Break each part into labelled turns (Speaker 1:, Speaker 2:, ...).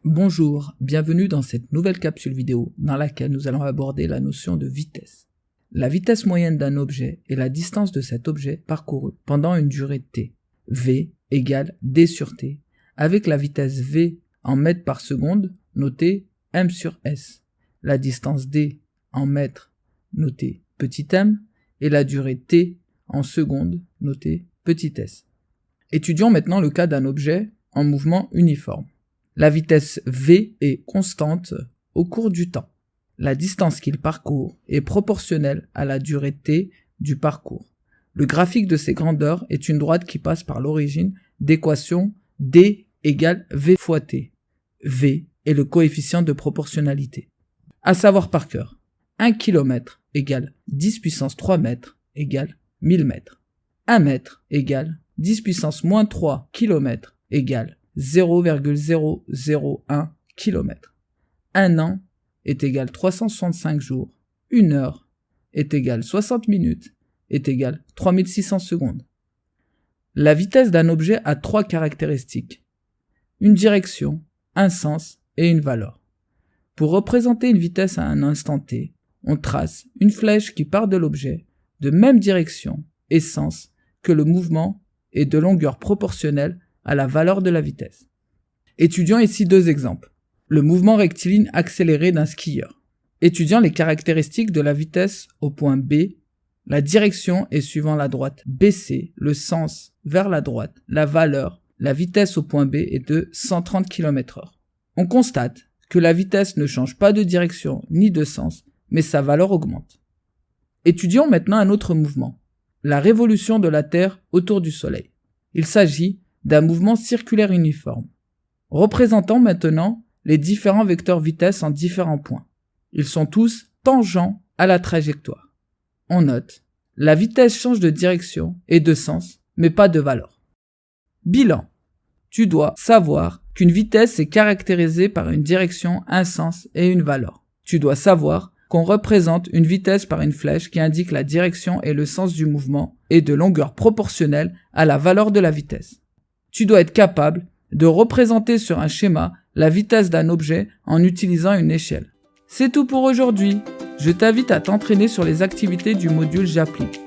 Speaker 1: Bonjour, bienvenue dans cette nouvelle capsule vidéo dans laquelle nous allons aborder la notion de vitesse. La vitesse moyenne d'un objet est la distance de cet objet parcourue pendant une durée t. V égale d sur t, avec la vitesse v en mètres par seconde notée m sur s, la distance d en mètres notée petit m et la durée t en secondes notée petit s. Étudions maintenant le cas d'un objet en mouvement uniforme. La vitesse v est constante au cours du temps. La distance qu'il parcourt est proportionnelle à la durée t du parcours. Le graphique de ces grandeurs est une droite qui passe par l'origine d'équation d égale v fois t. V est le coefficient de proportionnalité. À savoir par cœur, 1 km égale 10 puissance 3 mètres égale 1000 mètres. 1 mètre égale 10 puissance moins 3 km égale 0,001 km. Un an est égal 365 jours. Une heure est égale 60 minutes est égale 3600 secondes. La vitesse d'un objet a 3 caractéristiques. Une direction, un sens et une valeur. Pour représenter une vitesse à un instant t, on trace une flèche qui part de l'objet de même direction et sens que le mouvement et de longueur proportionnelle à la valeur de la vitesse. Étudions ici deux exemples. Le mouvement rectiligne accéléré d'un skieur. Étudiant les caractéristiques de la vitesse au point B, la direction est suivant la droite BC, le sens vers la droite, la valeur, la vitesse au point B est de 130 km/h. On constate que la vitesse ne change pas de direction ni de sens, mais sa valeur augmente. Étudions maintenant un autre mouvement, la révolution de la Terre autour du Soleil. Il s'agit d'un mouvement circulaire uniforme. Représentons maintenant les différents vecteurs vitesse en différents points. Ils sont tous tangents à la trajectoire. On note, la vitesse change de direction et de sens, mais pas de valeur. Bilan. Tu dois savoir qu'une vitesse est caractérisée par une direction, un sens et une valeur. Tu dois savoir qu'on représente une vitesse par une flèche qui indique la direction et le sens du mouvement et de longueur proportionnelle à la valeur de la vitesse. Tu dois être capable de représenter sur un schéma la vitesse d'un objet en utilisant une échelle. C'est tout pour aujourd'hui. Je t'invite à t'entraîner sur les activités du module J'applique.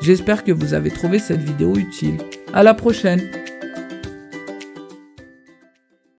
Speaker 1: J'espère que vous avez trouvé cette vidéo utile. À la prochaine!